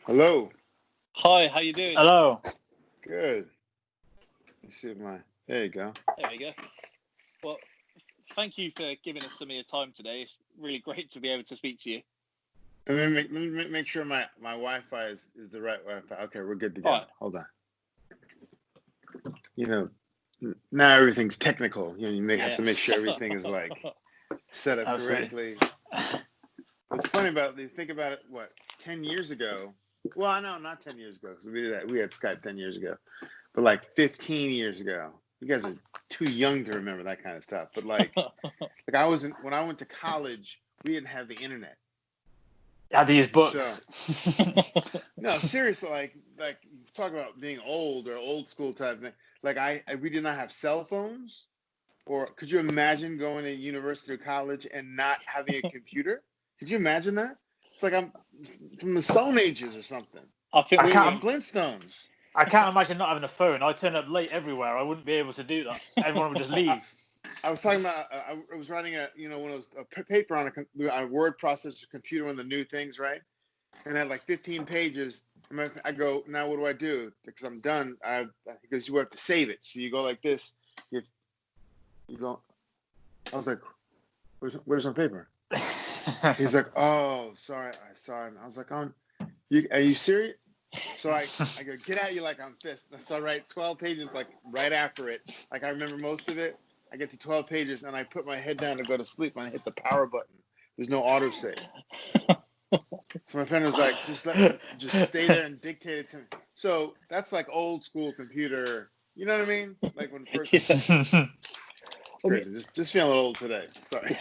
Hello. Hi, how you doing? Hello. Good. Let me see there you go. There we go. Well, thank you for giving us some of your time today. It's really great to be able to speak to you. And then let me make sure my Wi-Fi is the right Wi-Fi. Okay, we're good to go. All right. Hold on. Now everything's technical. You may have to make sure everything is like set up correctly. What's funny about it, think about it, 10 years ago? Well, no, not 10 years ago, because we had Skype 10 years ago. But like 15 years ago. You guys are too young to remember that kind of stuff. But when I went to college, we didn't have the internet. You had to use books. So, no, seriously, like talk about being old or old school type thing. We did not have cell phones. Or could you imagine going to university or college and not having a computer? Could you imagine that? It's like I'm from the Stone Ages or something. I think we were Flintstones. I can't imagine not having a phone. I turn up late everywhere. I wouldn't be able to do that. Everyone would just leave. I was talking about. I was writing one of those paper on a word processor computer, one of the new things, right? And I had like 15 pages. I go, now what do I do? Because I'm done. Because you have to save it. So you go like this. You go. I was like, where's my paper? He's like, oh, sorry. I was like, are you serious? So I go, get out, you like I'm pissed. So I write 12 pages like right after it. Like I remember most of it. I get to 12 pages and I put my head down to go to sleep and I hit the power button. There's no autosave. So my friend was like, just stay there and dictate it to me. So that's like old school computer. You know what I mean? Like when first. It's crazy. Just feeling old today. Sorry.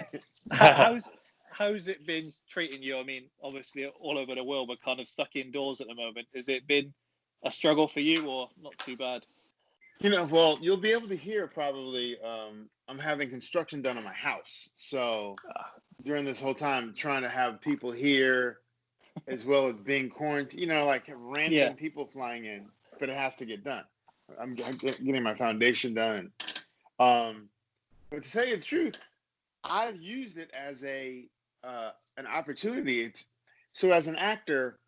How's it been treating you? I mean, obviously all over the world, we're kind of stuck indoors at the moment. Has it been a struggle for you or not too bad? Well, you'll be able to hear probably, I'm having construction done on my house. So during this whole time, trying to have people here as well as being quarantined, like random people flying in, but it has to get done. I'm getting my foundation done. But to tell you the truth, I've used it as an opportunity. So as an actor,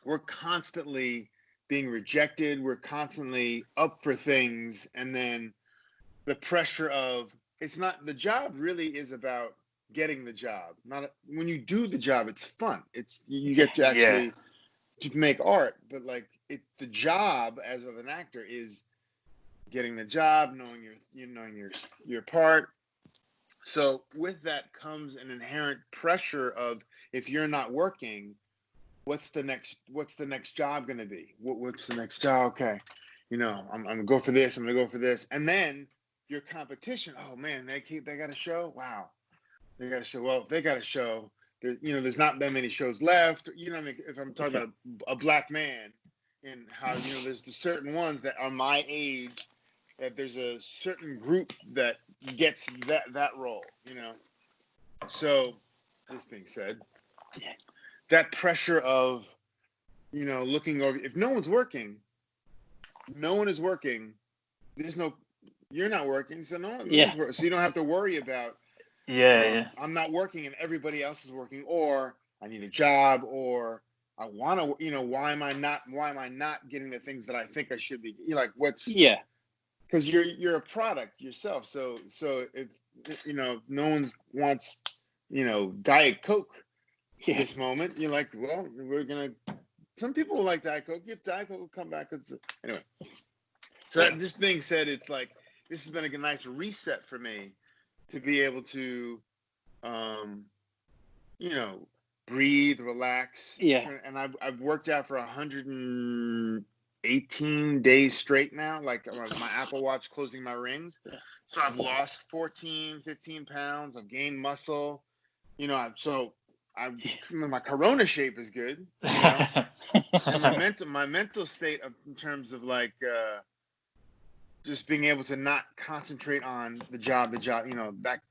we're constantly being rejected. We're constantly up for things. And then the pressure of, it's not, the job really is about getting the job. When you do the job, it's fun. You get to actually to make art, but the job as of an actor is getting the job, knowing your part. So with that comes an inherent pressure of, if you're not working, what's the next job going to be? What's the next job? Okay. I'm going to go for this. I'm going to go for this. And then your competition. Oh man, they got a show. Wow. They got a show. Well, if they got a show, there's not that many shows left. What I mean? If I'm talking about a black man and how, there's the certain ones that are my age, that there's a certain group that gets that role, So, this being said, that pressure of, looking over, if no one is working, you're not working, so no one's working. So you don't have to worry about, I'm not working and everybody else is working, or I need a job, or I want to, why am I not getting the things that I think I should be? Because you're a product yourself. So if no one wants Diet Coke at this moment, you're like, well, some people will like Diet Coke. If Diet Coke will come back, anyway. So this being said, it's like this has been a nice reset for me to be able to, breathe, relax. Yeah. And I've worked out for 118 days straight now, like my Apple Watch closing my rings. So I've lost 15 pounds. I've gained muscle. My Corona shape is good. And my mental state in terms of just being able to not concentrate on the job, that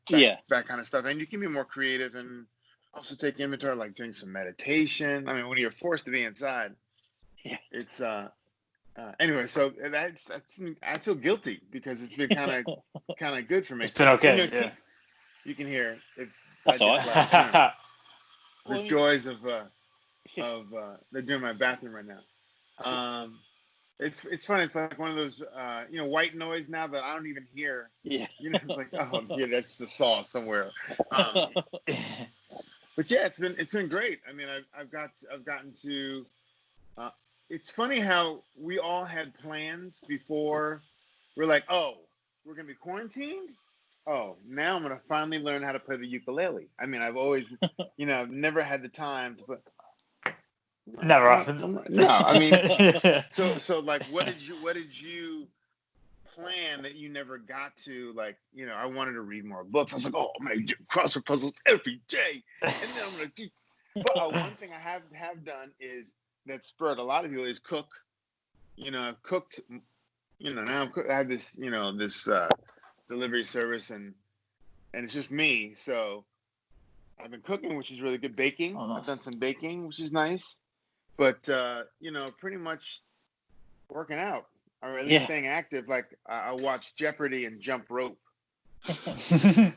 kind of stuff. And you can be more creative and also take inventory, like doing some meditation. I mean, when you're forced to be inside, it's anyway. So I feel guilty because it's been kind of good for me. It's been okay. You can hear it. That's all right. The joys of of they're doing my bathroom right now. It's funny. It's like one of those white noise now that I don't even hear. Yeah. It's like, oh yeah, that's the saw somewhere. But yeah, it's been great. I mean, I've gotten to. It's funny how we all had plans before. We're like, oh, we're gonna be quarantined. Oh, now I'm gonna finally learn how to play the ukulele. I mean, I've always, I've never had the time to play. Never happened. No, I mean, so like, what did you plan that you never got to? Like, I wanted to read more books. I was like, oh, I'm gonna do crossword puzzles every day, and then I'm gonna do. But one thing I have done is that spurred a lot of people is cook. I've cooked. Now I have this this delivery service and it's just me. So I've been cooking, which is really good. Baking. Oh, nice. I've done some baking, which is nice. But pretty much working out or at least staying active. Like I watch Jeopardy and jump rope.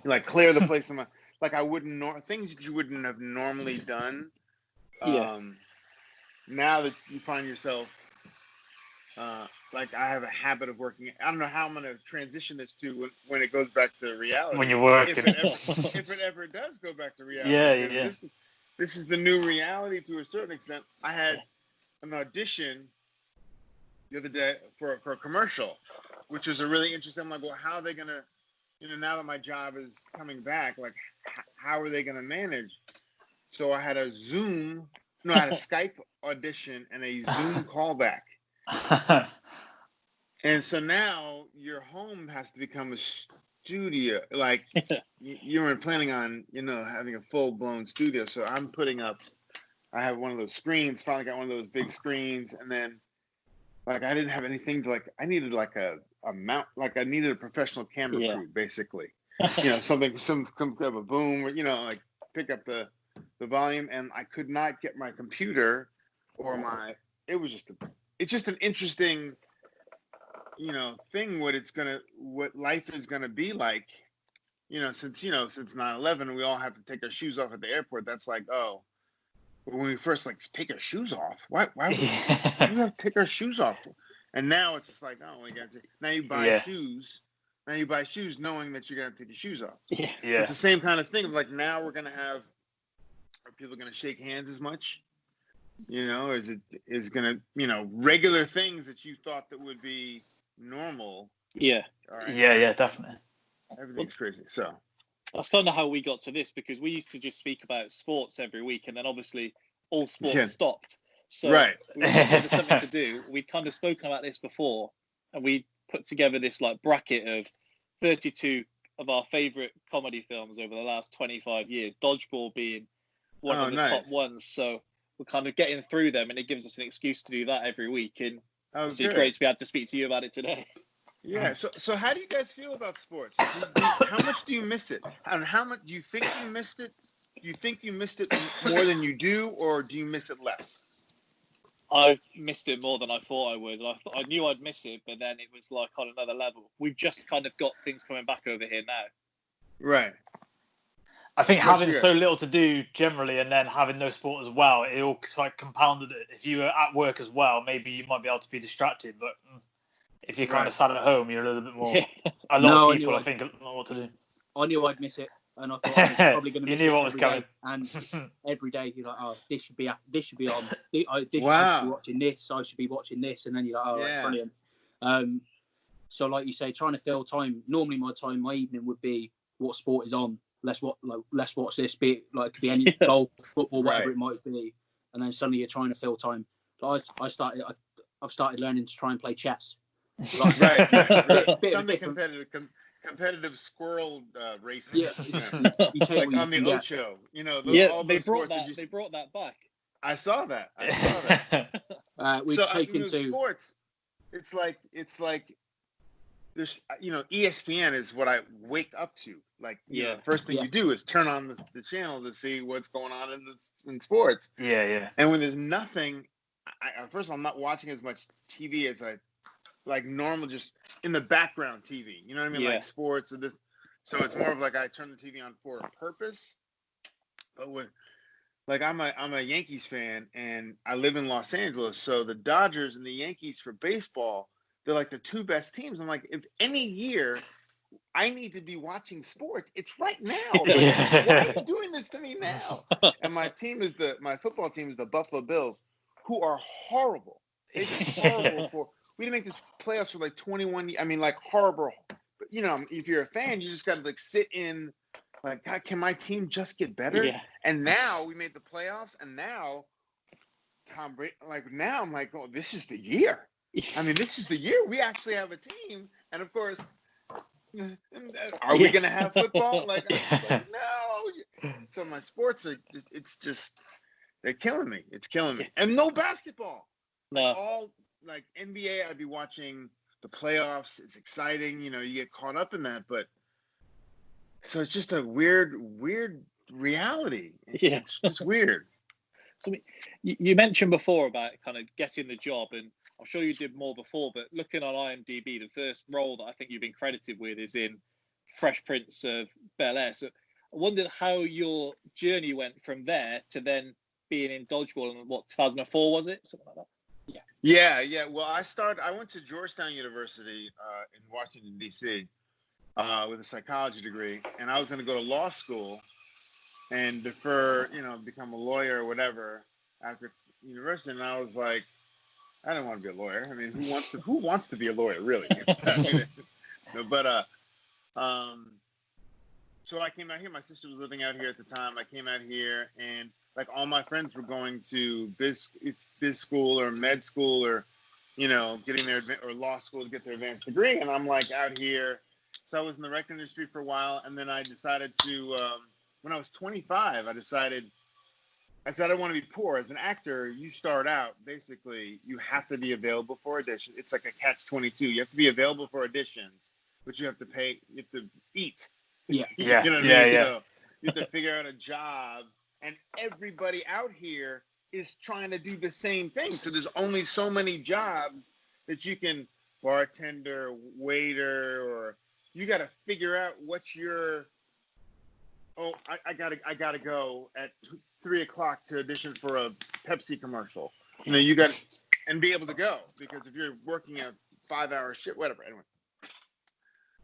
Like clear the place. Like I wouldn't things that you wouldn't have normally done. Now that you find yourself, like I have a habit of working. I don't know how I'm going to transition this to when it goes back to reality. When you're working. If it ever does go back to reality. Yeah. This is the new reality to a certain extent. I had an audition the other day for a commercial, which was a really interesting. I'm like, well, how are they going to, now that my job is coming back, like, how are they going to manage? So I had a Skype audition and a Zoom callback. And so now your home has to become a studio. Like you weren't planning on, having a full blown studio. So I'm putting up, I have one of those screens, finally got one of those big screens. And then like, I didn't have anything to I needed like a mount, like I needed a professional camera crew, basically, something, some kind of a boom, or, like pick up the volume. And I could not get my computer or it's just an interesting, thing, what life is going to be like, since 9/11, we all have to take our shoes off at the airport. That's like, oh, when we first take our shoes off, why would we have to take our shoes off? And now it's just like, oh, now you buy shoes. Now you buy shoes knowing that you're going to take your shoes off. Yeah. It's the same kind of thing. Like now we're going to are people going to shake hands as much? Is going to, regular things that you thought that would be normal. Yeah. Yeah, definitely. Everything's crazy. So that's kind of how we got to this, because we used to just speak about sports every week, and then obviously all sports stopped. So we wanted something to do. We'd kind of spoken about this before, and we put together this bracket of 32 of our favorite comedy films over the last 25 years. Dodgeball being one of the top ones. So we're kind of getting through them, and it gives us an excuse to do that every week. And it's great to be able to speak to you about it today. Yeah. So how do you guys feel about sports? How much do you miss it? And how much do you think you missed it? Do you think you missed it more than you do, or do you miss it less? I've missed it more than I thought I would. I knew I'd miss it, but then it was like on another level. We've just kind of got things coming back over here now. Right. I think having so little to do generally, and then having no sport as well, it all compounded it. If you were at work as well, maybe you might be able to be distracted, but if you're kind of sat at home, you're a little bit more. A lot of people, I think, don't know what to do. I knew I'd miss it, and I thought I was probably going to miss it. You knew what was coming. And every day you're like, oh, this should be on. I should be watching this. I should be watching this, and then you're like, oh, that's brilliant. So, like you say, trying to fill time. Normally, my evening would be what sport is on. Let's watch this. Be it, it could be any golf, football, whatever it might be, and then suddenly you're trying to fill time. So I've started learning to try and play chess. Right. Something competitive squirrel racing. Yeah. Like on the Ocho. They brought that back. I saw that. We've taken to sports. It's like there's ESPN is what I wake up to. The first thing you do is turn on the channel to see what's going on in sports. Yeah. And when there's nothing, first of all, I'm not watching as much TV as I like normal, just in the background TV. You know what I mean? Like sports or this. So it's more of I turn the TV on for a purpose. But like I'm a Yankees fan, and I live in Los Angeles. So the Dodgers and the Yankees for baseball, they're like the two best teams. I'm like, if any year I need to be watching sports, it's right now. Like, why are you doing this to me now? And my football team is the Buffalo Bills, who are horrible. They've been horrible we didn't make the playoffs for like 21 years. I mean, like horrible. But if you're a fan, you just got to like sit in. Like, God, can my team just get better? Yeah. And now we made the playoffs, and now Tom Brady. Like now, I'm like, oh, this is the year. I mean, this is the year we actually have a team. And of course, are we gonna have football? Like no. So my sports are just they're killing me. It's killing me. And no basketball. No. Like all like NBA, I'd be watching the playoffs. It's exciting. You get caught up in that, but. So it's just a weird reality. Yeah. It's just weird. So you mentioned before about kind of getting the job, and I'm sure you did more before, but looking on IMDb, the first role that I think you've been credited with is in Fresh Prince of Bel-Air. So I wondered how your journey went from there to then being in Dodgeball in 2004, was it? Something like that? Yeah. Well, I went to Georgetown University in Washington, D.C., with a psychology degree, and I was going to go to law school and become a lawyer or whatever after university. And I was like, I don't want to be a lawyer. I mean, who wants to be a lawyer, really? So I came out here. My sister was living out here at the time. I came out here, and like all my friends were going to biz school or med school or, getting their or law school to get their advanced degree. And I'm like out here. So I was in the rec industry for a while, and then I decided to, when I was 25, I said I want to be poor. As an actor, you start out, basically, you have to be available for auditions. It's like a catch-22. You have to be available for auditions, but you have to pay, you have to eat. Yeah. You know what I mean? So you have to figure out a job, and everybody out here is trying to do the same thing. So there's only so many jobs that you can, bartender, waiter, or you got to figure out what's your. Oh, I gotta go at 3:00 to audition for a Pepsi commercial. You got and be able to go, because if you're working a 5-hour shift, whatever. Anyway,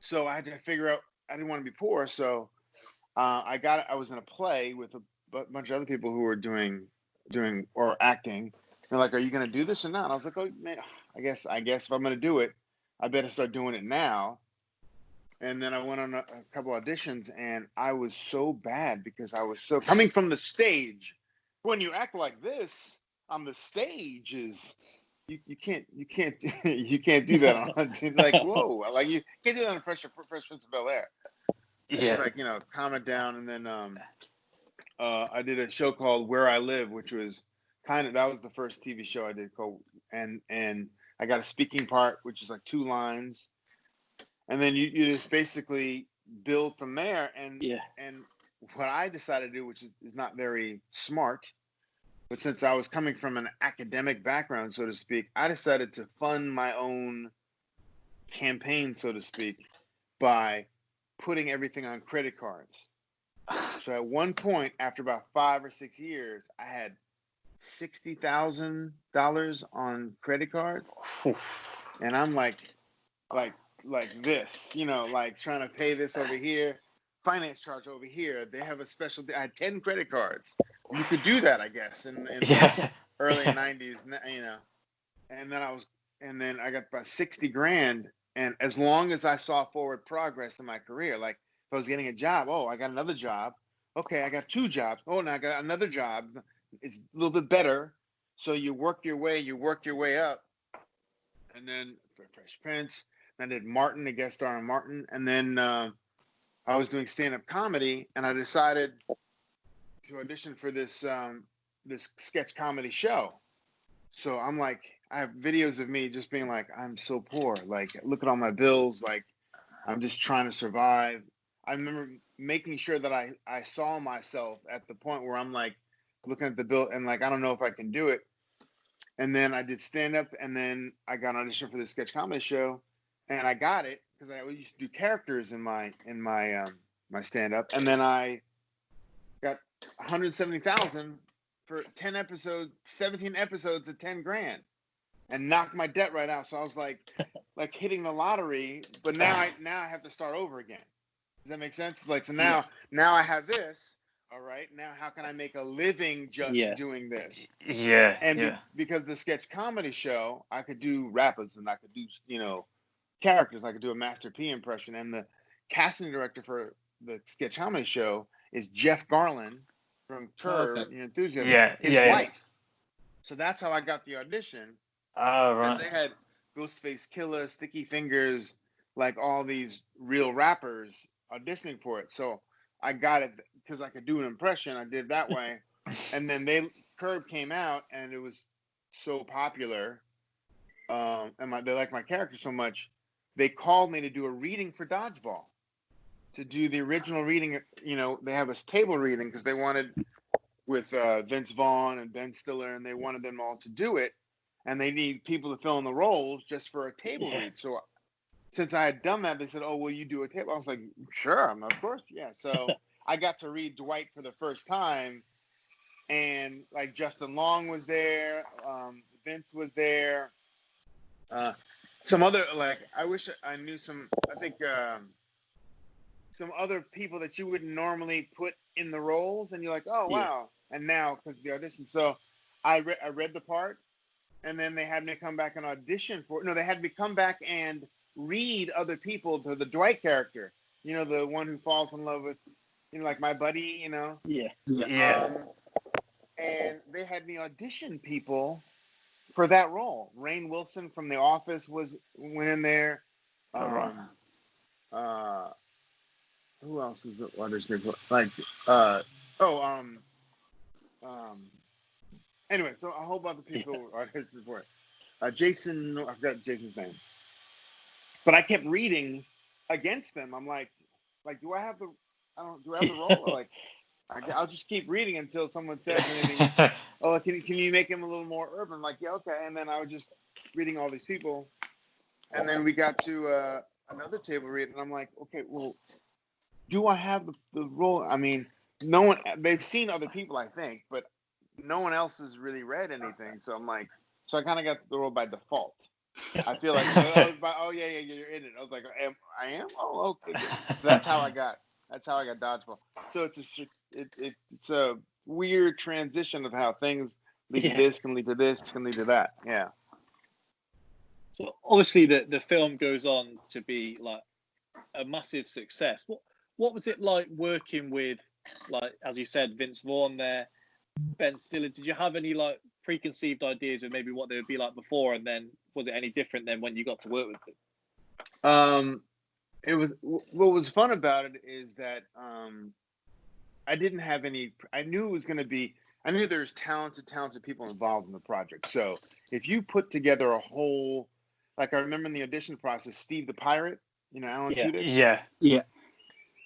so I had to figure out. I didn't want to be poor, so I was in a play with a bunch of other people who were doing or acting. They're like, "Are you gonna do this or not?" And I was like, "Oh man, I guess if I'm gonna do it, I better start doing it now." And then I went on a couple auditions, and I was so bad because I was so coming from the stage. When you act like this on the stage, is you can't you can't do that on like whoa, like you can't do that on Fresh Prince of Bel-Air. It's like calm it down. And then I did a show called Where I Live, which was that was the first TV show I did and I got a speaking part, which is like 2 lines. And then you just basically build from there. And what I decided to do, which is not very smart, but since I was coming from an academic background, so to speak, I decided to fund my own campaign, so to speak, by putting everything on credit cards. So at one point, after about 5 or 6 years, I had $60,000 on credit cards. And I'm like this, like trying to pay this over here, finance charge over here. They have a special. I had 10 credit cards. You could do that, I guess, in the early 90s, And then I got about 60 grand. And as long as I saw forward progress in my career, like if I was getting a job, I got another job. Okay, I got 2 jobs. Oh, now I got another job. It's a little bit better. So you work your way up. And then for Fresh Prince. I did Martin, a guest star on Martin, and then I was doing stand-up comedy, and I decided to audition for this sketch comedy show. So I'm like, I have videos of me just being like, I'm so poor. Like, look at all my bills. Like, I'm just trying to survive. I remember making sure that I saw myself at the point where I'm like looking at the bill and like, I don't know if I can do it. And then I did stand-up, and then I got an audition for the sketch comedy show. And I got it because I used to do characters in my stand-up, and then I got $170,000 for 10 episodes, 17 episodes at $10,000 and knocked my debt right out. So I was like hitting the lottery, but now I have to start over again. Does that make sense? Like, so now I have this. All right. Now, how can I make a living just doing this? Yeah. And because the sketch comedy show, I could do rappers and I could do, characters. I could do a Master P impression. And the casting director for the sketch comedy show is Jeff Garland from Curb Enthusiasm. Yeah. His wife. So that's how I got the audition. Oh, right. Because they had Ghostface Killer, Sticky Fingers, like all these real rappers auditioning for it. So I got it because I could do an impression. I did that way. And then Curb came out and it was so popular. And they liked my character so much. They called me to do a reading for Dodgeball. To do the original reading, they have a table reading because they wanted with Vince Vaughn and Ben Stiller, and they wanted them all to do it. And they need people to fill in the roles just for a table read. So since I had done that, they said, "Oh, will you do a table?" I was like, "Sure, of course, yeah." So I got to read Dwight for the first time, and like Justin Long was there, Vince was there, some other I wish I knew some. I think some other people that you wouldn't normally put in the roles, and you're like, "Oh wow!" And now because the audition, so I read the part, and then they had me come back and audition for. No, they had me come back and read other people to the Dwight character. The one who falls in love with, like my buddy. Yeah. And they had me audition people for that role. Rainn Wilson from The Office went in there. Who else was auditioning for? Anyway, so a whole bunch of people auditioned for it. Jason, I forgot Jason's name. But I kept reading against them. I'm like, do I have the role? Or I'll just keep reading until someone says anything. Oh, can you make him a little more urban? Like, yeah, okay. And then I was just reading all these people. And then we got to another table read, and I'm like, okay, well, do I have the role? I mean, no one, they've seen other people, I think, but no one else has really read anything. So I'm like, so I kind of got the role by default. I feel like, you're in it. I was like, I am? Oh, okay. So that's how I got Dodgeball. So it's a weird transition of how things lead to this, can lead to this, can lead to that. Yeah. So obviously the film goes on to be like a massive success. What was it like working with, like, as you said, Vince Vaughn there, Ben Stiller? Did you have any like preconceived ideas of maybe what they would be like before, and then was it any different than when you got to work with them? It was, what was fun about it is that I didn't have any. I knew it was going to be. I knew there's talented people involved in the project. So if you put together a whole, like I remember in the audition process, Steve the Pirate, Alan Tudyk. Yeah.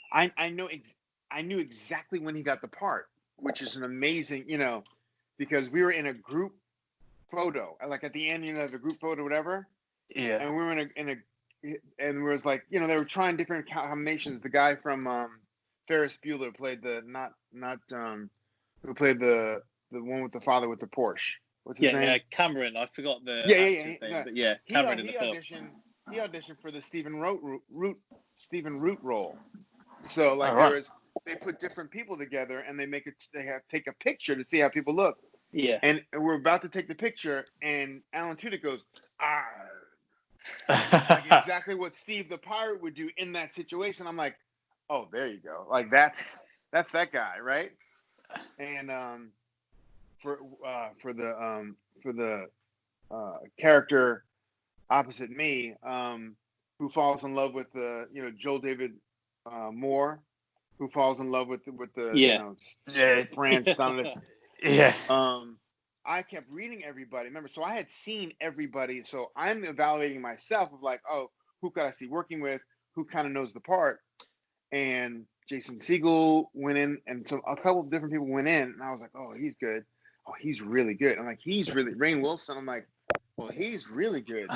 I knew exactly when he got the part, which is an amazing, because we were in a group photo, like at the end, the group photo, whatever. Yeah. And we were and it was like, they were trying different combinations. The guy from Ferris Bueller played who played the one with the father with the Porsche. What's his name? Yeah, Cameron. I forgot the actor's name, but yeah, Cameron in the film. He auditioned for the Stephen Root role. So they put different people together and they take a picture to see how people look. Yeah. And we're about to take the picture, and Alan Tudyk goes, like exactly what Steve the Pirate would do in that situation. I'm like, oh, there you go. Like that's that guy, right? And for the character opposite me, who falls in love with Joel David Moore, who falls in love with the Fran Stanley. Yeah. I kept reading everybody. Remember, so I had seen everybody. So I'm evaluating myself of like, oh, who could I see working with? Who kind of knows the part? And Jason Segel went in, and so a couple of different people went in, and I was like, oh, he's good. Oh, he's really good. I'm like, he's really Rainn Wilson. I'm like, well, he's really good.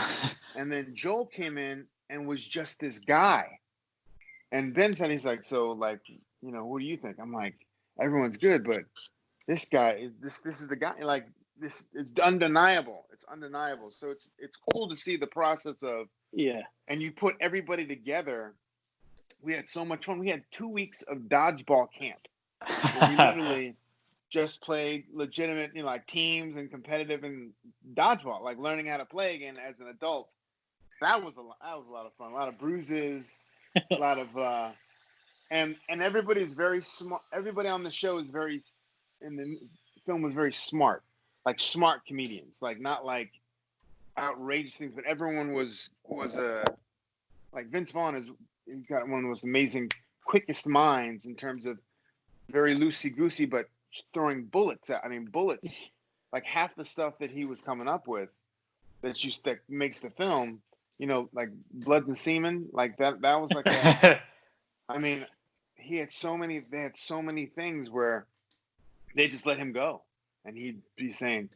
And then Joel came in and was just this guy. And Ben said, he's like, so like, what do you think? I'm like, everyone's good, but this guy, this is the guy. Like this, it's undeniable. It's undeniable. So it's cool to see the process of and you put everybody together. We had so much fun. We had 2 weeks of dodgeball camp. We literally just played legitimate, like teams and competitive and dodgeball, like learning how to play again as an adult. That was a lot of fun. A lot of bruises, a lot of and everybody's very smart. Everybody on the show is in the film was very smart, like smart comedians, like not like outrageous things, but everyone was like Vince Vaughn he's got one of the most amazing, quickest minds in terms of very loosey-goosey, but throwing bullets out. I mean, bullets, like half the stuff that he was coming up with that makes the film, like blood and semen, like that was like I mean, they had so many things where they just let him go. And he'd be saying,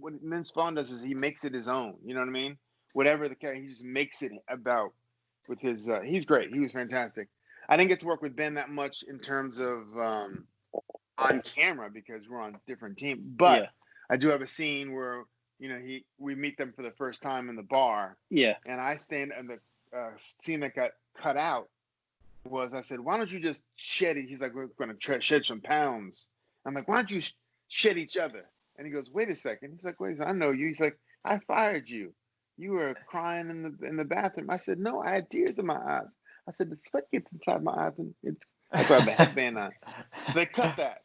what Vince Vaughn does is he makes it his own. You know what I mean? Whatever the character, he just makes it about with his, he's great. He was fantastic. I didn't get to work with Ben that much in terms of on camera because we're on different teams. But I do have a scene where, we meet them for the first time in the bar. Yeah. And I stand, and the scene that got cut out was, I said, why don't you just shed it? He's like, we're going to shed some pounds. I'm like, why don't you shed each other? And he goes, wait a second. He's like, wait a second. I know you. He's like, I fired you. You were crying in the bathroom. I said, no, I had tears in my eyes. I said, the sweat gets inside my eyes, and that's why I have the headband on. They cut that.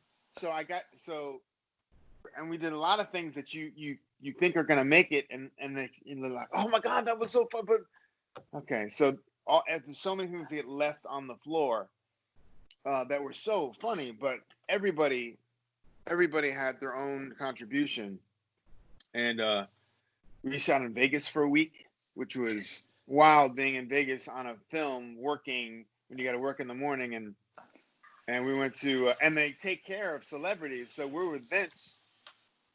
And we did a lot of things that you think are going to make it, and they're like, oh my God, that was so fun. But okay, so there's so many things that get left on the floor that were so funny, but everybody had their own contribution. And we shot in Vegas for a week, which was wild, being in Vegas on a film, working when you got to work in the morning. And we went to and they take care of celebrities, so we're with Vince.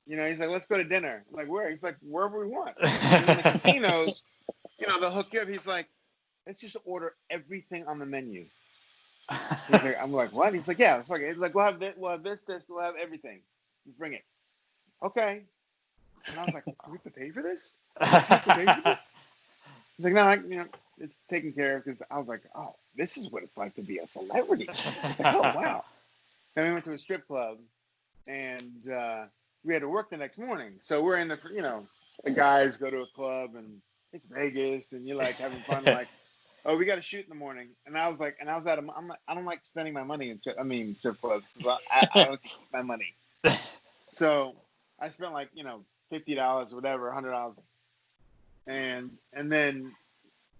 He's like, let's go to dinner. I'm like, where? He's like, wherever we want. And in the casinos, they'll hook you up. He's like, let's just order everything on the menu. He's like, I'm like, what? He's like, yeah, it's okay. He's like, we'll have this, we'll have everything. Just bring it. Okay. And I was like, do we have to pay for this? He's like, no, it's taken care of. Because I was like, oh, this is what it's like to be a celebrity. It's like, oh, wow. Then we went to a strip club, and we had to work the next morning. So we're in the guys go to a club, and it's Vegas, and you're like having fun, like, oh, we got to shoot in the morning. And I was like, I don't like spending my money in strip clubs, because I don't keep my money. So I spent like, $50 or whatever, $100. And then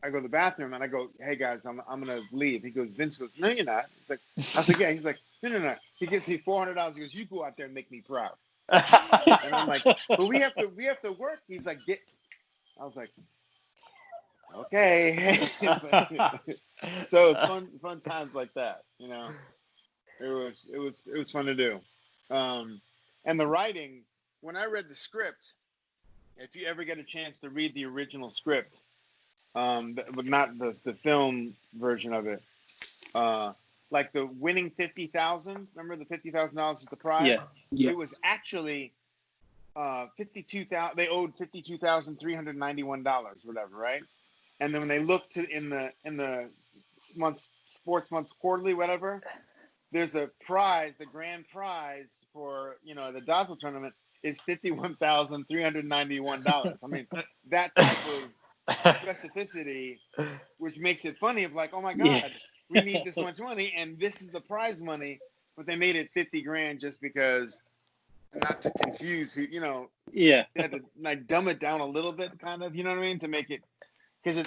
I go to the bathroom and I go, hey guys, I'm going to leave. He goes, Vince goes, no, you're not. He's like, I was like, yeah. He's like, no. He gives me $400. He goes, you go out there and make me proud. And I'm like, but we have to work. He's like, I was like, okay. So it's fun times like that. It was fun to do. And the writing, when I read the script, if you ever get a chance to read the original script, but not the film version of it, like the winning $50,000. Remember the $50,000 is the prize? Yeah. It was actually $52,000. They owed $52,391, whatever, right? And then when they looked in the sports months quarterly, whatever, there's a prize. The grand prize for the dodgeball tournament is $51,391. I mean, that type of specificity, which makes it funny. Of like, oh my God, we need this much money, and this is the prize money, but they made it $50,000 just because, not to confuse people. They had to like dumb it down a little bit, kind of. You know what I mean? To make it, because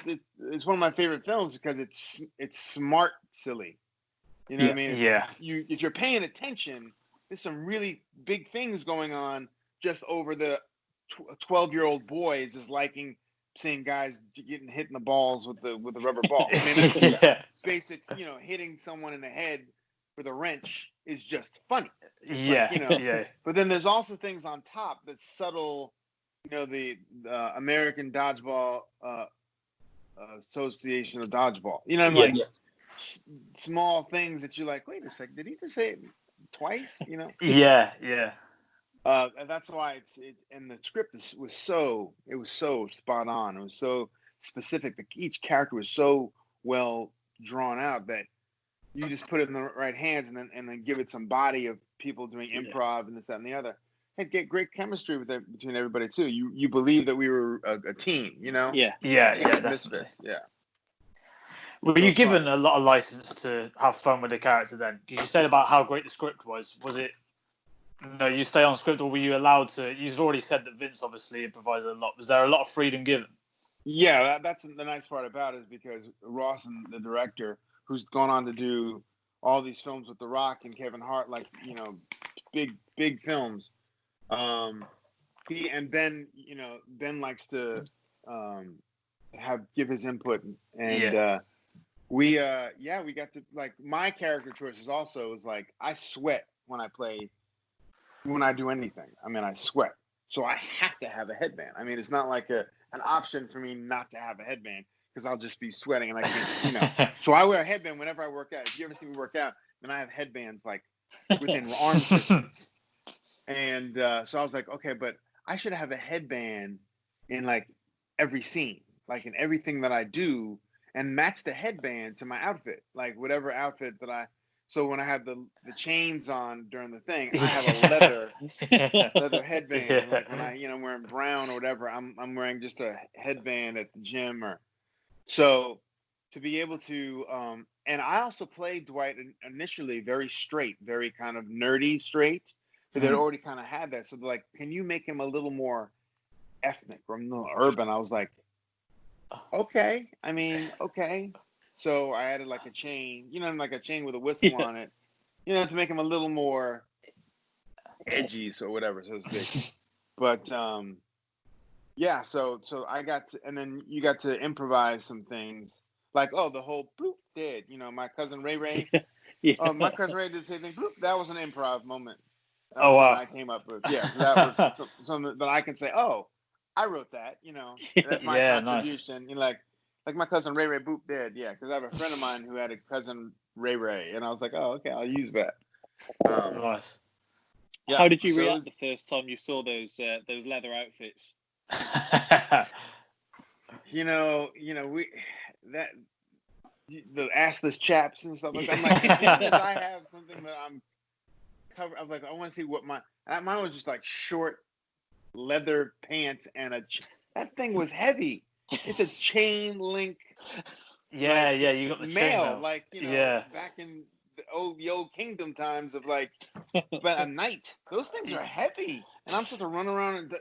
it's one of my favorite films because it's smart, silly. You know what I mean? If you're paying attention, there's some really big things going on just over the 12-year-old boys is liking seeing guys getting hit in the balls with the rubber ball. I mean, that's basic, hitting someone in the head with a wrench is just funny. It's But then there's also things on top that's subtle, the American Dodgeball Association of Dodgeball. Small things that you're like, wait a second, did he just say twice, you know. Yeah. And that's why and the script was so spot on. It was so specific. Each character was so well drawn out that you just put it in the right hands and then give it some body of people doing improv and this, that, and the other. And get great chemistry between everybody too. You believe that we were a team, you know? Yeah, Misfits. Yeah. Were you given a lot of license to have fun with the character then? Because you said about how great the script was. Was it? No, you stay on script, or were you allowed to? You've already said that Vince obviously improvised a lot. Was there a lot of freedom given? Yeah, that's the nice part about it, is because Ross, and the director, who's gone on to do all these films with The Rock and Kevin Hart, like, you know, big films. He and Ben, you know, Ben likes to give his input, and we got to, like, my character choices also was like, I sweat when I do anything. I mean, I sweat, so I have to have a headband. I mean, it's not like an option for me not to have a headband, because I'll just be sweating and I can't, you know. So I wear a headband whenever I work out. If you ever see me work out, then I have headbands like within arm distance. And so I was like, okay, but I should have a headband in like every scene, like in everything that I do, and match the headband to my outfit, like whatever outfit that I. So when I have the chains on during the thing, I have a leather headband. Yeah. Like when I'm wearing brown or whatever, I'm wearing just a headband at the gym, or so to be able to. And I also played Dwight initially very straight, very kind of nerdy straight, but they'd already kind of had that. So they're like, can you make him a little more ethnic or a little urban? I was like, okay. I mean, okay. So I added like a chain, like a chain with a whistle on it, to make him a little more edgy, or whatever, so to speak. But yeah, so I got to, and then you got to improvise some things, like, the whole bloop dead. My cousin Ray. My cousin Ray did the same thing. Bloop, that was an improv moment. That was something I came up with. Yeah, so that was something that I can say, I wrote that. That's my contribution. Nice. Like my cousin Ray Boop did, because I have a friend of mine who had a cousin Ray, and I was like, okay, I'll use that. Nice. Yeah. How did you react the first time you saw those leather outfits? The assless chaps and stuff like that. I'm like, as soon as I have something that I'm covered, I was like, I want to see what mine was, just like short leather pants and that thing was heavy. It's a chain link. Yeah, you got the mail, chain back in the old kingdom times of but a knight. Those things are heavy, and I'm supposed to run around and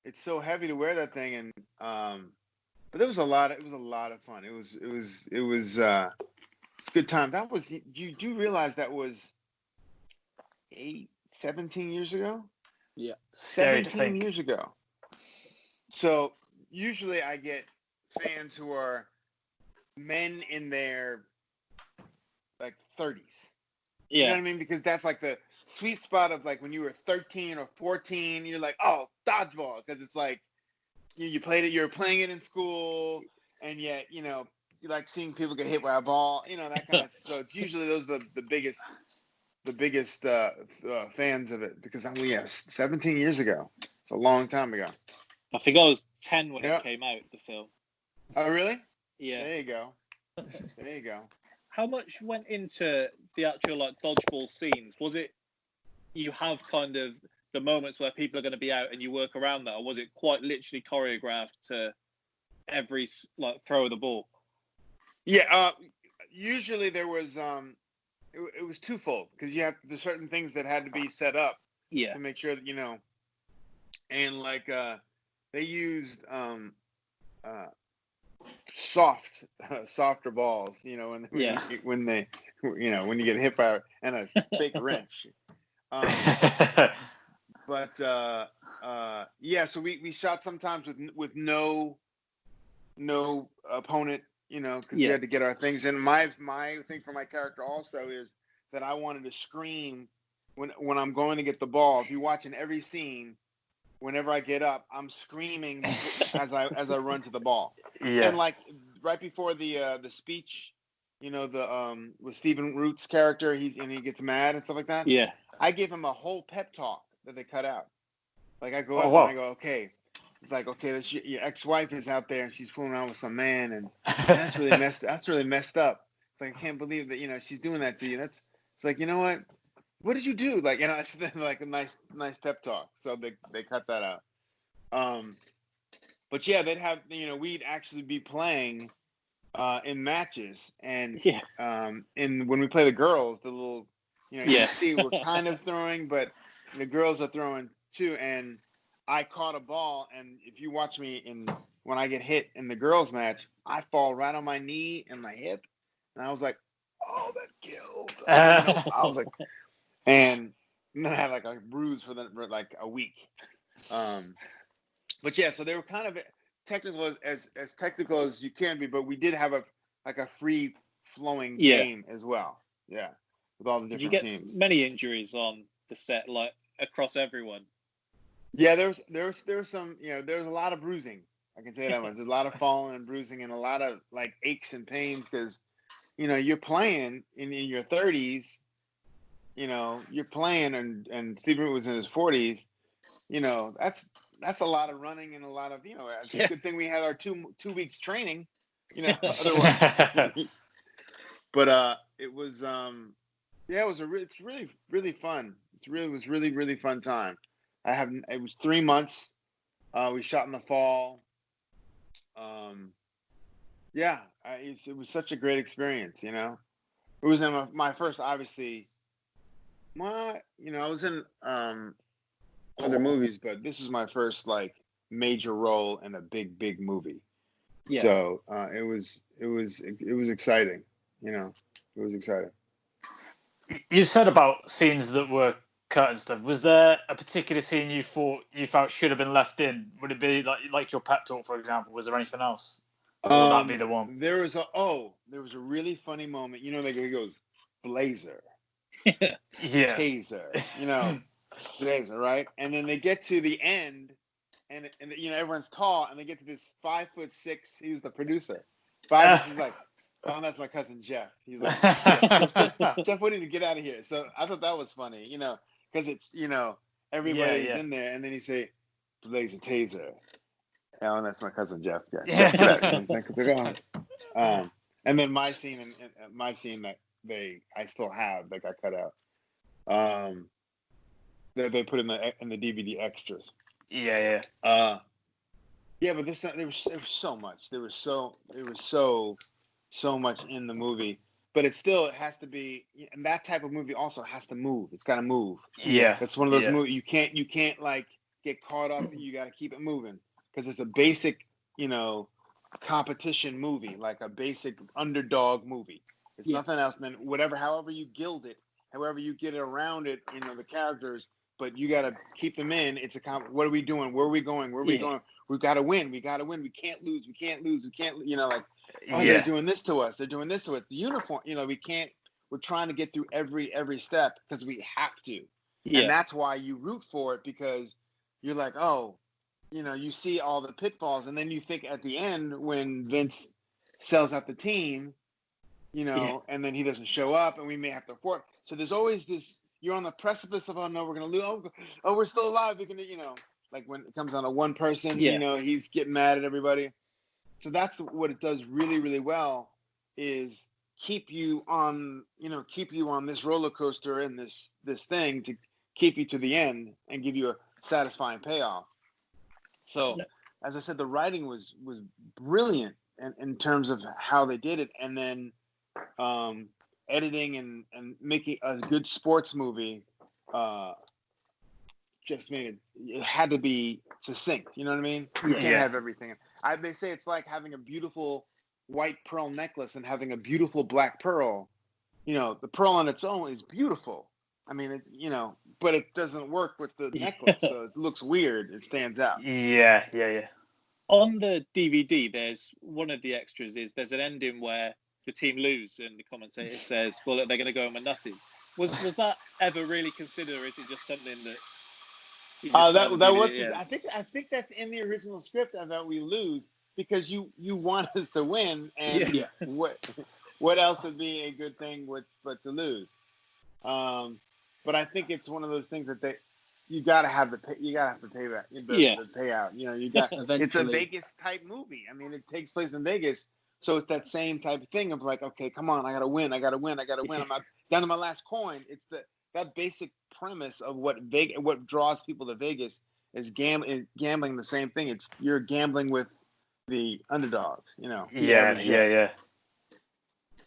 it's so heavy to wear that thing. And but it was a lot of fun. It was a good time. That was, you do realize that was 17 years ago? Yeah. 17 years ago. So usually I get fans who are men in their 30s. Yeah. You know what I mean? Because that's like the sweet spot of when you were 13 or 14, you're like, dodgeball, because it's like you played it, you're playing it in school, and yet you like seeing people get hit by a ball, that kind of. So it's usually those are the biggest fans of it, because 17 years ago. It's a long time ago. I think I was 10 when it came out, the film. Oh, really? Yeah. There you go. How much went into the actual dodgeball scenes? Was it you have kind of the moments where people are going to be out and you work around that, or was it quite literally choreographed to every throw of the ball? Yeah. Usually there was it was twofold, because you have there's certain things that had to be set up to make sure that and they used softer balls, when you get hit by and a fake wrench. But so we shot sometimes with no opponent, because we had to get our things in. My thing for my character also is that I wanted to scream when I'm going to get the ball. If you watch in every scene, whenever I get up, I'm screaming as I run to the ball. Yeah. And right before the speech you know, the with Stephen Root's character, he gets mad and stuff like that. Yeah. I gave him a whole pep talk that they cut out. Like I go Oh, out wow. there and I go, okay. It's like, okay, your ex-wife is out there and she's fooling around with some man, and that's really messed. That's really messed up. It's like I can't believe that, you know, she's doing that to you. It's like, you know what? What did you do? Like, you know, it's like a nice pep talk. So they cut that out. But yeah, they'd have, you know, we'd actually be playing in matches, and in when we play the girls, the little, you know, you see we're kind of throwing, but the girls are throwing too, and I caught a ball, and if you watch me when I get hit in the girls match, I fall right on my knee and my hip, and I was like, oh, that killed. I was like, and then I had like a bruise for like a week. But yeah, so they were kind of technical as technical as you can be, but we did have a free flowing game as well. Yeah, with all the different teams. Many injuries on the set, like across everyone. Yeah, there was some, you know, there's a lot of bruising. I can say that much. There's a lot of falling and bruising and a lot of like aches and pains because, you know, you're playing in your 30s. You know, you're playing, and Steve Root was in his 40s. You know, that's a lot of running and a lot of, you know, it's a good thing we had our two weeks training. You know, otherwise. But it was it's really fun. It was really fun time. It was 3 months. We shot in the fall. It was such a great experience, you know. It was in my first, obviously. You know, I was in other movies, but this was my first like major role in a big movie. Yeah. So it was exciting, you know. It was exciting. You said about scenes that were cut and stuff. Was there a particular scene you felt should have been left in? Would it be like your pep talk, for example? Was there anything else? Or would that be the one? There was a really funny moment. You know, like he goes, Blazer, Taser, you know, Blazer, right? And then they get to the end, and you know everyone's tall, and they get to this 5'6". He's the producer. 5'6". He's like, oh, that's my cousin Jeff. He's like, Jeff, we need to get out of here. So I thought that was funny, you know, because it's, you know, everybody's in there, and then he say, Blazer, Taser. Oh, and that's my cousin Jeff. Yeah. Jeff, and then my scene that I still have that got cut out. That they put in the DVD extras. Yeah. But this there was so much. There was so much in the movie, but it has to be, and that type of movie also has to move. It's got to move. Yeah, it's one of those movies you can't like get caught up. You got to keep it moving because it's a basic, you know, competition movie, like a basic underdog movie. It's nothing else than however you gild it, however you get around it, you know, the characters, but you got to keep them in. It's what are we doing? Where are we going? Where are we going? We've got to win. We can't lose. We can't, you know, like, they're doing this to us. They're doing this to us. The uniform, you know, we're trying to get through every step because we have to. Yeah. And that's why you root for it, because you're like, oh, you know, you see all the pitfalls, and then you think at the end when Vince sells out the team, you know, and then he doesn't show up, and we may have to fork. So there's always this. You're on the precipice of, oh no, we're gonna lose. Oh, we're still alive. We're gonna, you know, like when it comes down to one person, you know, he's getting mad at everybody. So that's what it does really well, is keep you on this roller coaster and this thing to keep you to the end and give you a satisfying payoff. So, as I said, the writing was brilliant in terms of how they did it, and then editing and making a good sports movie just made it had to be succinct. You know what I mean? You can't have everything. They say it's like having a beautiful white pearl necklace and having a beautiful black pearl. You know, the pearl on its own is beautiful. I mean, but it doesn't work with the necklace, so it looks weird. It stands out. Yeah. On the DVD, there's one of the extras there's an ending where the team lose, and the commentator says, "Well, they're going to go home with nothing." Was that ever really considered, or is it just something that? That was. I think that's in the original script that we lose because you want us to win, and what else would be a good thing but to lose? But I think it's one of those things that you gotta have to pay back the payout. You know, you got it's a Vegas type movie. I mean, it takes place in Vegas, so it's that same type of thing of like, okay, come on, I gotta win. I'm not down to my last coin. It's that basic premise of what draws people to Vegas is gambling. The same thing. It's you're gambling with the underdogs. You know. Yeah.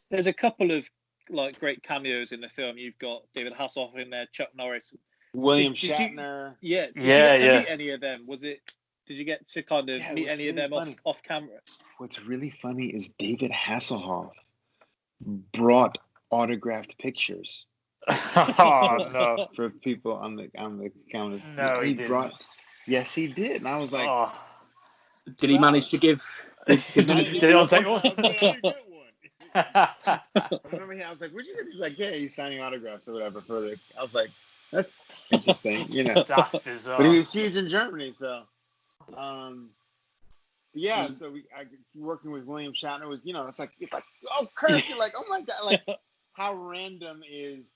There's a couple of like great cameos in the film. You've got David Hasselhoff in there, Chuck Norris, William Shatner. Did you get to meet any of them? Did you get to kind of meet any of them off camera? What's really funny is David Hasselhoff brought autographed pictures. Oh no! For people on the cameras. No, he didn't. Yes, he did, and I was like, did he manage to give? Did he not take one? I remember I was like, "Where'd you get?" He's like, "Yeah, he's signing autographs or whatever." I was like, "That's interesting," you know. That's bizarre. But he was huge in Germany, so. Yeah, so working with William Shatner was, you know, it's like, oh, Kirk, you're like, oh my god, like, how random is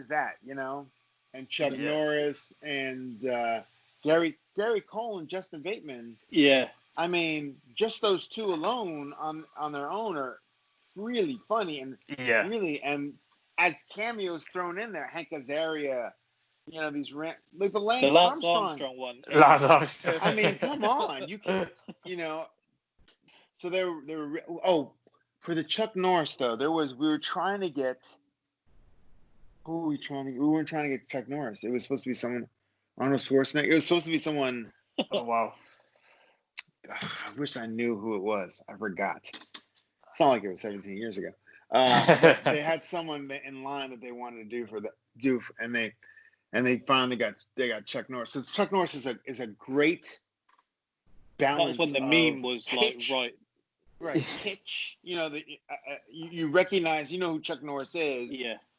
that, you know? And Chuck Norris and Gary Cole and Justin Bateman. Yeah. I mean, just those two alone on their own are really funny and really, and as cameos thrown in there, Hank Azaria, you know, these like the Lance Armstrong one. Lance Armstrong. I mean, come on, you know. So there were. Oh, for the Chuck Norris though, we were trying to get. Who were we trying to? We weren't trying to get Chuck Norris. It was supposed to be someone, Arnold Schwarzenegger. It was supposed to be someone. Oh wow! I wish I knew who it was. I forgot. It's not like it was 17 years ago. They had someone in line that they wanted to do, and they finally got Chuck Norris. So Chuck Norris is a great balance. That's when the meme was pitch, like right pitch. You know you recognize, you know who Chuck Norris is,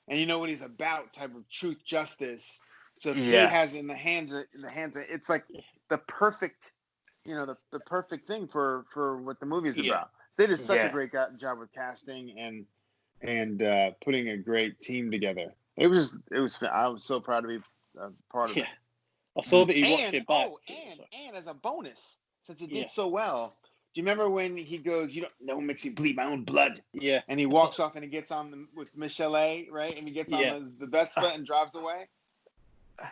and you know what he's about. Type of truth, justice. So he has in the hands of it's like the perfect, you know, the perfect thing for what the movie is about. They did such a great job with casting and putting a great team together. I was so proud to be part of it. I saw that he watched it back. And as a bonus, since it did so well, do you remember when he goes, "You don't know, makes me bleed my own blood"? Yeah. And he walks off and he gets on with Michelle, right? And he gets on the Vespa and drives away.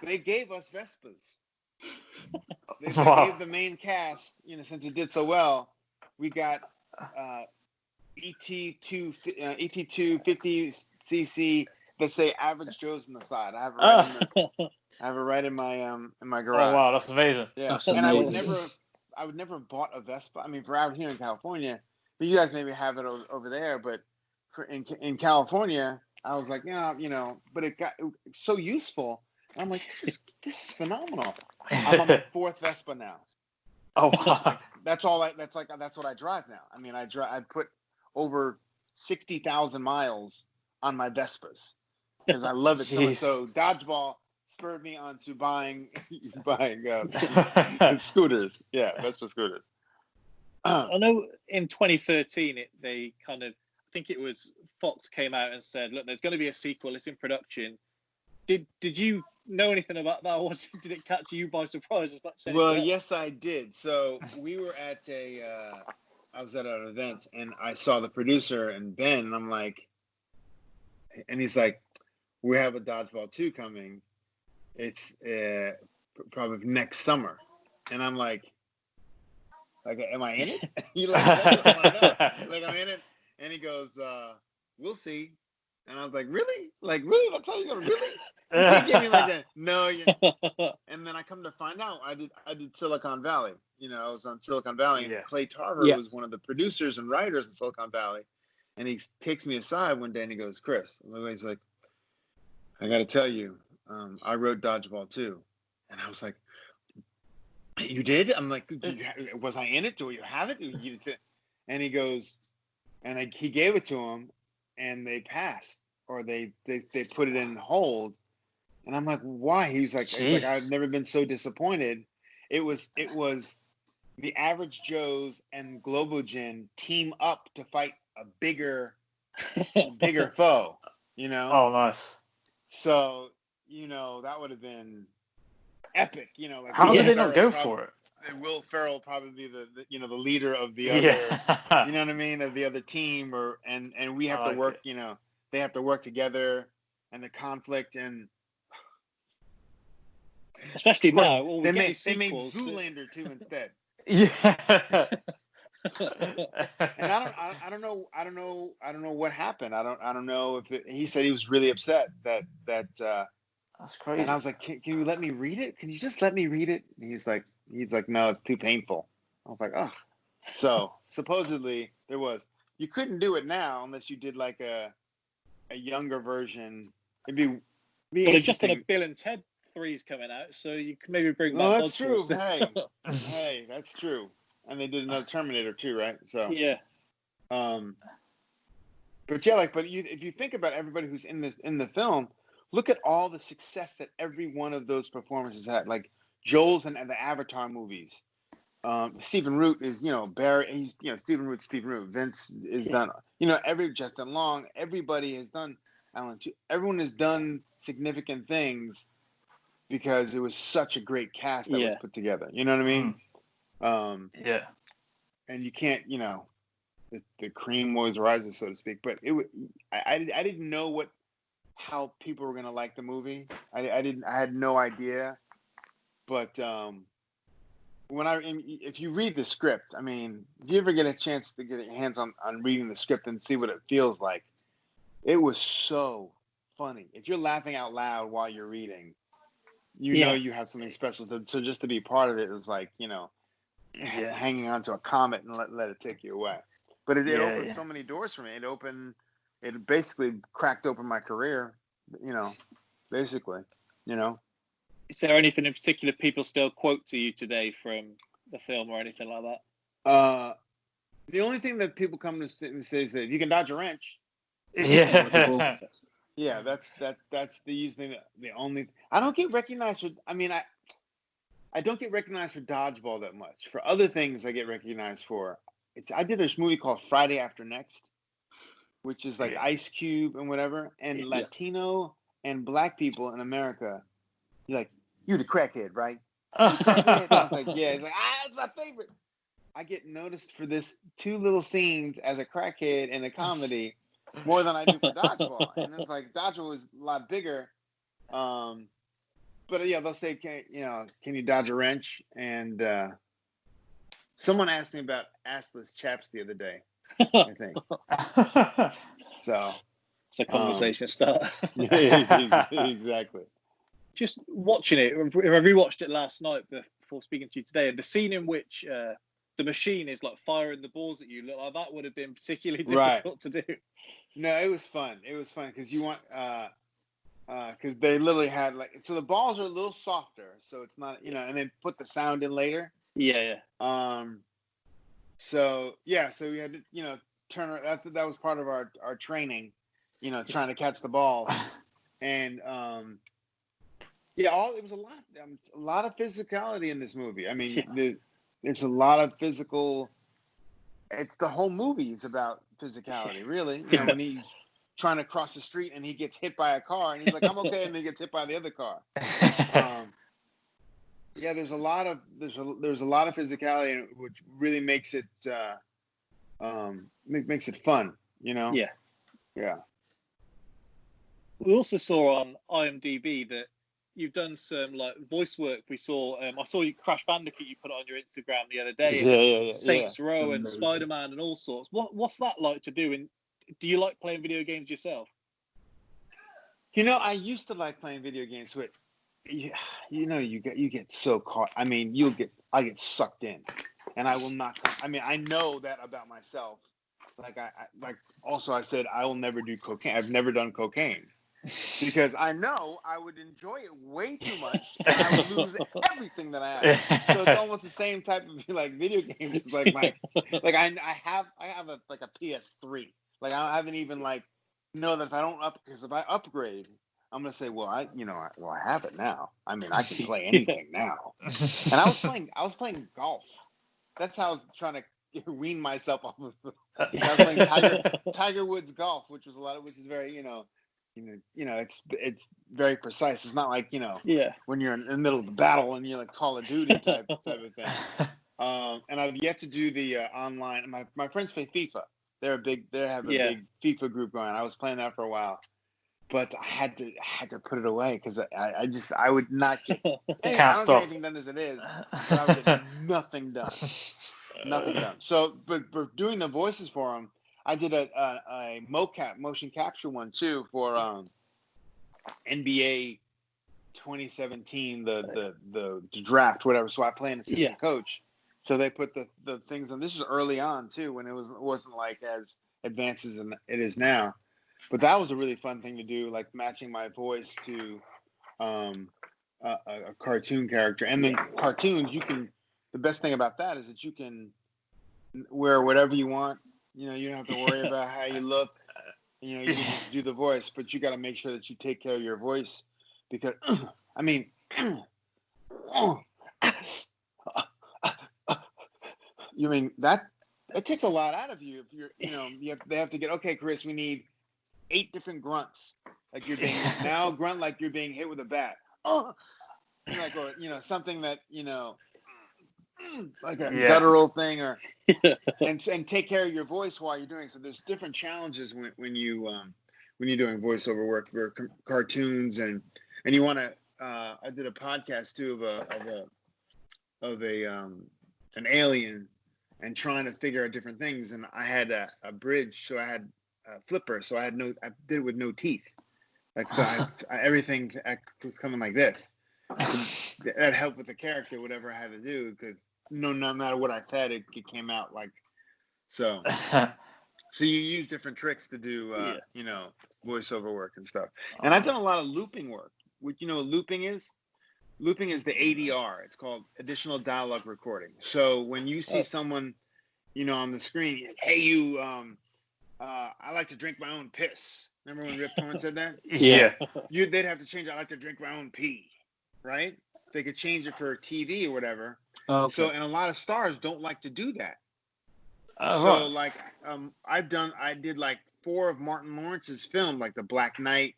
They gave us Vespas. They gave the main cast, you know, since it did so well, we got ET250cc that say Average Joe's on the side. I have it right in my garage. Oh wow, that's amazing. Yeah, that's and amazing. I would never have bought a Vespa. I mean, for out here in California, but you guys maybe have it over there. But in California, I was like, yeah, you know. But it got so useful. I'm like, this is phenomenal. I'm on my fourth Vespa now. Oh wow. That's what I drive now. I mean, I put over 60,000 miles on my Vespas because I love it so much. So Dodgeball spurred me on to buying scooters. Yeah, Vespa scooters. I know in 2013 they kind of, I think it was Fox came out and said, look, there's going to be a sequel. It's in production. Did you know anything about that, or did it catch you by surprise as much as Well, else? yes, I did. So we were at I was at an event and I saw the producer and Ben, and I'm like, and he's like, we have a Dodgeball 2 coming. It's probably next summer. And I'm like, am I in it? He like, like, I'm in it. And he goes, we'll see. And I was like, really? Like, really? That's how you're going to really? He gave me like that. No. And then I come to find out, I did Silicon Valley. You know, I was on Silicon Valley, and Clay Tarver was one of the producers and writers in Silicon Valley. And he takes me aside one day and he goes, Chris, he's like, I got to tell you, I wrote Dodgeball 2. And I was like, you did? I'm like, was I in it? Do you have it? And he goes, and he gave it to him, and they passed, or they put it in hold. And I'm like, why? He's like, I've never been so disappointed. It was the Average Joes and Globogen team up to fight a bigger bigger foe, you know? Oh, nice. So, you know, that would have been epic, you know. Like, how did they not go for it? Will Ferrell probably be the you know, the leader of the other, you know what I mean, of the other team, and we have to work, you know, they have to work together, and the conflict, and especially now, they made Zoolander 2 instead. Yeah. And I don't know what happened. I don't know if he said he was really upset that that's crazy. And I was like, can you let me read it? Can you just let me read it? And he's like, no, it's too painful. I was like, oh. So supposedly you couldn't do it now unless you did like a younger version. It'd be well, they've just done a Bill and Ted 3's coming out, so you can maybe bring back. That's true. Hey, that's true. And they did another Terminator 2, right? So yeah. But yeah, if you think about everybody who's in the film, look at all the success that every one of those performances had. Like Joel's and the Avatar movies. Stephen Root is, you know, Barry. He's, you know, Stephen Root. Vince is done. You know, Justin Long. Everybody has done. Everyone has done significant things because it was such a great cast that was put together. You know what I mean? Yeah. And you can't, you know, the cream always rises, so to speak. But I didn't know how people were gonna like the movie. I had no idea. But if you read the script, I mean, if you ever get a chance to get your hands on reading the script and see what it feels like, it was so funny. If you're laughing out loud while you're reading, you know you have something special. So just to be part of it is like, you know, hanging onto a comet and let it take you away. But it opened so many doors for me. It basically cracked open my career, you know, basically, you know. Is there anything in particular people still quote to you today from the film or anything like that? The only thing that people come to say is that you can dodge a wrench. Yeah. Yeah, that's usually the only. I don't get recognized for. I mean, I don't get recognized for Dodgeball that much. For other things, I get recognized for. I did this movie called Friday After Next, which is like Ice Cube and whatever, and Latino and Black people in America. You're like, you the crackhead, right? You the crackhead? I was like, yeah. It's like, that's my favorite. I get noticed for this 2 little scenes as a crackhead in a comedy more than I do for Dodgeball. And it's like, Dodgeball was a lot bigger. But yeah, they'll say, can you dodge a wrench? And someone asked me about assless chaps the other day, I think. So it's a conversation starter. Exactly. Just watching it, I rewatched it last night before speaking to you today, and the scene in which the machine is like firing the balls at you, look like that would have been particularly difficult to do. No, it was fun. It was fun because you want because they literally had so the balls are a little softer, so it's not, you know, and then put the sound in later. Yeah. So we had to, you know, turn. That was part of our training, you know, trying to catch the ball, and it was a lot of physicality in this movie. I mean, there's a lot of physical. It's the whole movie is about physicality, really. You know, when he's trying to cross the street and he gets hit by a car and he's like, I'm okay, and then he gets hit by the other car. There's a lot of physicality, which really makes it makes it fun, you know. Yeah. We also saw on IMDb that you've done some like voice work. We saw I saw you Crash Bandicoot you put on your Instagram the other day. Saints Row and Spider-Man and all sorts. What's that like to do? And do you like playing video games yourself? You know, I used to like playing video games, but you know, you get so caught. I mean, I get sucked in, and I will not. I mean, I know that about myself. I said I will never do cocaine. I've never done cocaine because I know I would enjoy it way too much, and I would lose everything that I have. So it's almost the same type of like video games. It's like I have a PS3. Like I haven't even know that if I upgrade, I'm gonna say, well, I have it now. I mean, I can play anything now. And I was playing golf. That's how I was trying to wean myself off of. I was playing Tiger Woods golf, which is very, it's very precise. It's not like, when you're in the middle of the battle and you're like Call of Duty type of thing. And I've yet to do the online. My friends play FIFA. They have a big FIFA group going. I was playing that for a while, but I had to put it away because I would not get. I don't get anything done as it is, but I would get nothing done. Nothing done. So, but doing the voices for them, I did a motion capture one too for NBA 2017, the draft, whatever. So I play an assistant coach. So they put the things on. This is early on too, when it wasn't like as advanced as it is now. But that was a really fun thing to do, like matching my voice to a cartoon character. And then cartoons, the best thing about that is that you can wear whatever you want. You don't have to worry about how you look. You can just do the voice, but you got to make sure that you take care of your voice because, that it takes a lot out of you if you're, they have to get, okay, Chris, we need 8 different grunts. Like you're being now grunt like you're being hit with a bat. Or something that, like a guttural thing and take care of your voice while you're doing it. So there's different challenges when you're doing voiceover work for cartoons and you want to I did a podcast too of an alien and trying to figure out different things, and I had a bridge, so I had a flipper, so I did it with no teeth, like so everything coming like this. So that helped with the character, whatever I had to do, because no matter what I said, it came out like so. So you use different tricks to do, voiceover work and stuff. And I've done a lot of looping work. Which what looping is? Looping is the ADR. It's called additional dialogue recording. So when you see someone, on the screen, hey, you, I like to drink my own piss. Remember when Rip Torn said that? Yeah. They'd have to change it. I like to drink my own pee, right? They could change it for TV or whatever. Oh, okay. So, and a lot of stars don't like to do that. So, like, I did like 4 of Martin Lawrence's film, like The Black Knight,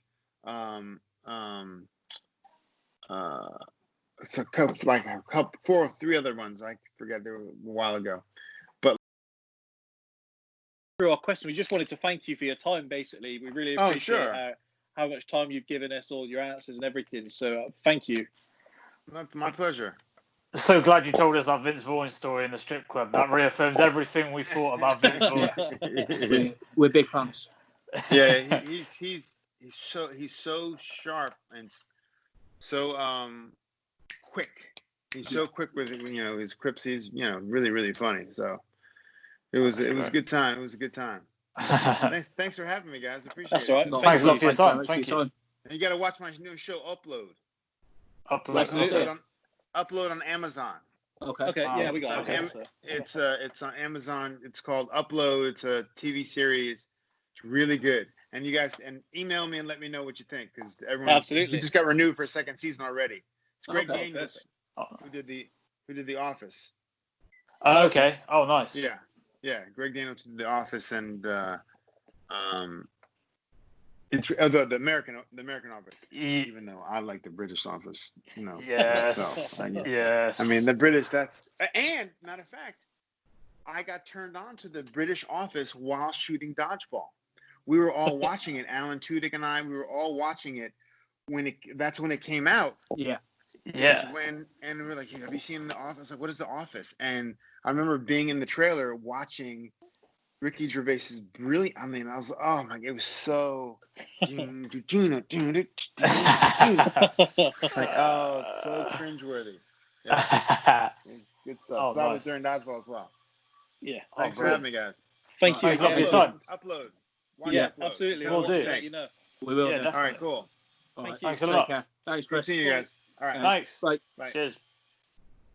it's a couple, 4 or 3 other ones. I forget, they were a while ago. But through our question, we just wanted to thank you for your time. Basically, we really appreciate how much time you've given us, all your answers and everything. So, thank you. My pleasure. So glad you told us that Vince Vaughn story in the strip club. That reaffirms everything we thought about Vince Vaughn. We're big fans. Yeah, he's so sharp and so quick. He's so quick with his quips. He's really, really funny. So it was a good time. It was a good time. Thanks for having me, guys. Appreciate it. That's all right. Thanks a lot for your time. Thank you. And you got to watch my new show, Upload. Upload on Amazon. Okay. Yeah, we got it. It's on Amazon. It's called Upload. It's a TV series. It's really good. And you guys, email me and let me know what you think, because everyone absolutely just got renewed for a 2nd season already. It's Greg Daniels who did the Office. Oh, okay. Oh, nice. Yeah. Greg Daniels did the Office, and it's the American Office. Even though I like the British Office, Yes. Myself. Yes. I mean the British. And matter of fact, I got turned on to the British Office while shooting Dodgeball. We were all watching it. Alan Tudyk and I. We were all watching it that's when it came out. Yeah. And we were like, hey, have you seen The Office? Like, what is The Office? And I remember being in the trailer watching Ricky Gervais's brilliant. I mean, I was, oh my, it was so. It's like, it's so cringeworthy. Yeah. It's good stuff. Oh, so that was during Dodgeball as well. Yeah. Thanks for having me, guys. Thank you. Thanks a lot for your time. Upload. Upload. Absolutely. We'll do. We will. Yeah, all right, cool. Thank you. Thanks a lot. Thanks, Chris. Good seeing you guys. All right. Thanks. Bye. Cheers.